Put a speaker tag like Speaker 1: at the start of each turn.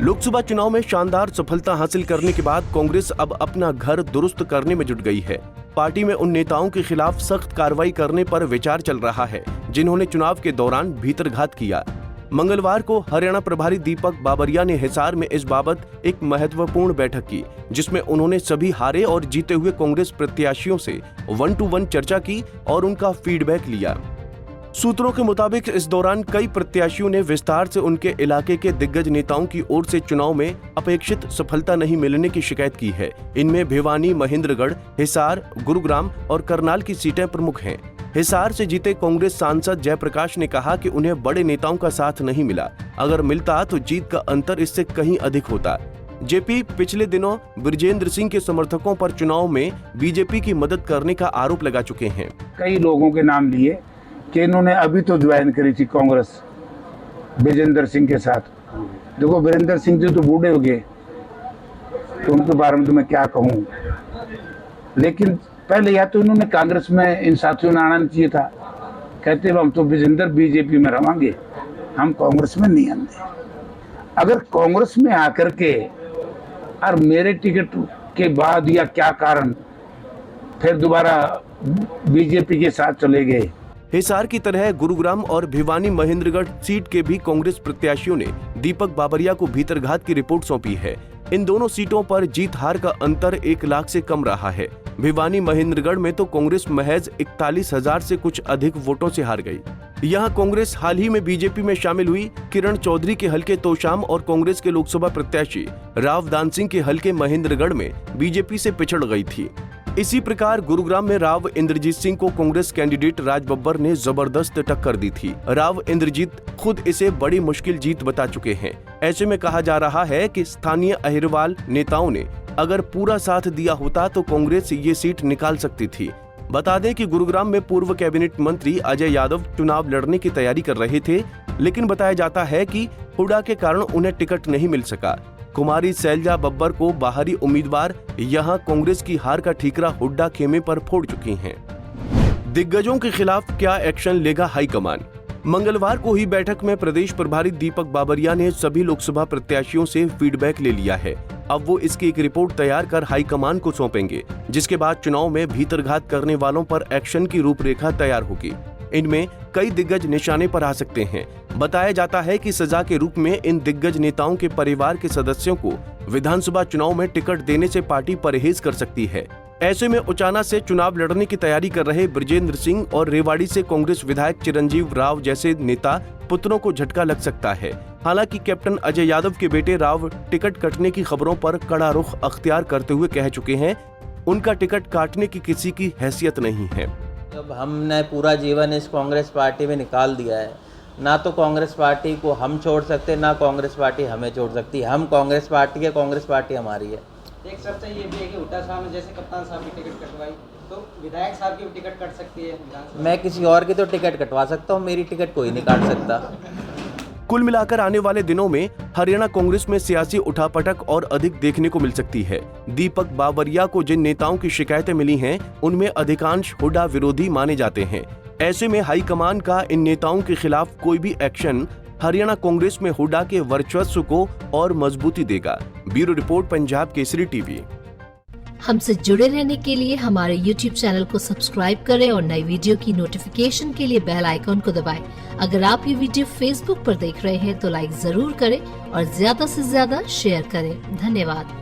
Speaker 1: लोकसभा चुनाव में शानदार सफलता हासिल करने के बाद कांग्रेस अब अपना घर दुरुस्त करने में जुट गई है। पार्टी में उन नेताओं के खिलाफ सख्त कार्रवाई करने पर विचार चल रहा है जिन्होंने चुनाव के दौरान भीतरघात किया। मंगलवार को हरियाणा प्रभारी दीपक बाबरिया ने हिसार में इस बाबत एक महत्वपूर्ण बैठक की, जिसमें उन्होंने सभी हारे और जीते हुए कांग्रेस प्रत्याशियों से 1-to-1 चर्चा की और उनका फीडबैक लिया। सूत्रों के मुताबिक इस दौरान कई प्रत्याशियों ने विस्तार से उनके इलाके के दिग्गज नेताओं की ओर से चुनाव में अपेक्षित सफलता नहीं मिलने की शिकायत की है। इनमें भिवानी, महेंद्रगढ़, हिसार, गुरुग्राम और करनाल की सीटें प्रमुख हैं। हिसार से जीते कांग्रेस सांसद जयप्रकाश ने कहा कि उन्हें बड़े नेताओं का साथ नहीं मिला। अगर मिलता तो जीत का अंतर इससे कहीं अधिक होता। जेपी पिछले दिनों बृजेंद्र सिंह के समर्थकों पर चुनाव में बीजेपी की मदद करने का आरोप लगा चुके हैं।
Speaker 2: कई लोगों के नाम लिए कि इन्होंने अभी तो ज्वाइन करी थी कांग्रेस बृजेंद्र सिंह के साथ। देखो, बृजेंद्र सिंह जी तो बूढ़े हो गए, तो उनके बारे में तो मैं क्या कहूँ। लेकिन पहले या तो इन्होंने कांग्रेस में इन साथियों ने आना चाहिए था। कहते हम तो बृजेंद्र बीजेपी में रहेंगे, हम कांग्रेस में नहीं आएंगे। अगर कांग्रेस में आकर के और मेरे टिकट के बाद या क्या कारण फिर दोबारा बीजेपी के साथ चले गए।
Speaker 1: हिसार की तरह गुरुग्राम और भिवानी महेंद्रगढ़ सीट के भी कांग्रेस प्रत्याशियों ने दीपक बाबरिया को भीतरघात की रिपोर्ट सौंपी है। इन दोनों सीटों पर जीत हार का अंतर 1 लाख से कम रहा है। भिवानी महेंद्रगढ़ में तो कांग्रेस महज 41,000 से कुछ अधिक वोटों से हार गई। यहाँ कांग्रेस हाल ही में बीजेपी में शामिल हुई किरण चौधरी के हलके तोशाम और कांग्रेस के लोकसभा प्रत्याशी राव दान सिंह के हलके महेंद्रगढ़ में बीजेपी से पिछड़ गई थी। इसी प्रकार गुरुग्राम में राव इंद्रजीत सिंह को कांग्रेस कैंडिडेट राज बब्बर ने जबरदस्त टक्कर दी थी। राव इंद्रजीत खुद इसे बड़ी मुश्किल जीत बता चुके हैं। ऐसे में कहा जा रहा है कि स्थानीय अहिरवाल नेताओं ने अगर पूरा साथ दिया होता तो कांग्रेस ये सीट निकाल सकती थी। बता दें कि गुरुग्राम में पूर्व कैबिनेट मंत्री अजय यादव चुनाव लड़ने की तैयारी कर रहे थे, लेकिन बताया जाता है कि हुड्डा के कारण उन्हें टिकट नहीं मिल सका। कुमारी शैलजा बब्बर को बाहरी उम्मीदवार यहां कांग्रेस की हार का ठीकरा हुड्डा खेमे पर फोड़ चुकी हैं। दिग्गजों के खिलाफ क्या एक्शन लेगा हाईकमान? मंगलवार को ही बैठक में प्रदेश प्रभारी दीपक बाबरिया ने सभी लोकसभा प्रत्याशियों से फीडबैक ले लिया है। अब वो इसकी एक रिपोर्ट तैयार कर हाईकमान को सौंपेंगे, जिसके बाद चुनाव में भीतरघात करने वालों पर एक्शन की रूपरेखा तैयार होगी। इनमें कई दिग्गज निशाने पर आ सकते हैं। बताया जाता है कि सजा के रूप में इन दिग्गज नेताओं के परिवार के सदस्यों को विधानसभा चुनाव में टिकट देने से पार्टी परहेज कर सकती है। ऐसे में उचाना से चुनाव लड़ने की तैयारी कर रहे बृजेंद्र सिंह और रेवाड़ी से कांग्रेस विधायक चिरंजीव राव जैसे नेता पुत्रों को झटका लग सकता है। हालांकि कैप्टन अजय यादव के बेटे राव टिकट कटने की खबरों पर कड़ा रुख अख्तियार करते हुए कह चुके हैं, उनका टिकट काटने की किसी की हैसियत नहीं है।
Speaker 3: जब हमने पूरा जीवन इस कांग्रेस पार्टी में निकाल दिया है, ना तो कांग्रेस पार्टी को हम छोड़ सकते, ना कांग्रेस पार्टी हमें छोड़ सकती। हम कांग्रेस पार्टी है, कांग्रेस पार्टी हमारी है।
Speaker 4: एक चर्चा ये भी है कि हुड्डा साहब ने जैसे कप्तान साहब की टिकट कटवाई, तो विधायक साहब की भी टिकट कट सकती है।
Speaker 3: मैं किसी और की तो टिकट कटवा सकता हूँ, मेरी टिकट कोई नहीं काट सकता।
Speaker 1: कुल मिलाकर आने वाले दिनों में हरियाणा कांग्रेस में सियासी उठापटक और अधिक देखने को मिल सकती है। दीपक बाबरिया को जिन नेताओं की शिकायतें मिली हैं, उनमें अधिकांश हुड्डा विरोधी माने जाते हैं। ऐसे में हाईकमान का इन नेताओं के खिलाफ कोई भी एक्शन हरियाणा कांग्रेस में हुड्डा के वर्चस्व को और मजबूती देगा। Bureau report, Punjab Kesari TV.
Speaker 5: हमसे जुड़े रहने के लिए हमारे YouTube चैनल को सब्सक्राइब करें और नई वीडियो की नोटिफिकेशन के लिए बेल आइकॉन को दबाएं। अगर आप ये वीडियो Facebook पर देख रहे हैं तो लाइक जरूर करें और ज्यादा से ज्यादा शेयर करें। धन्यवाद।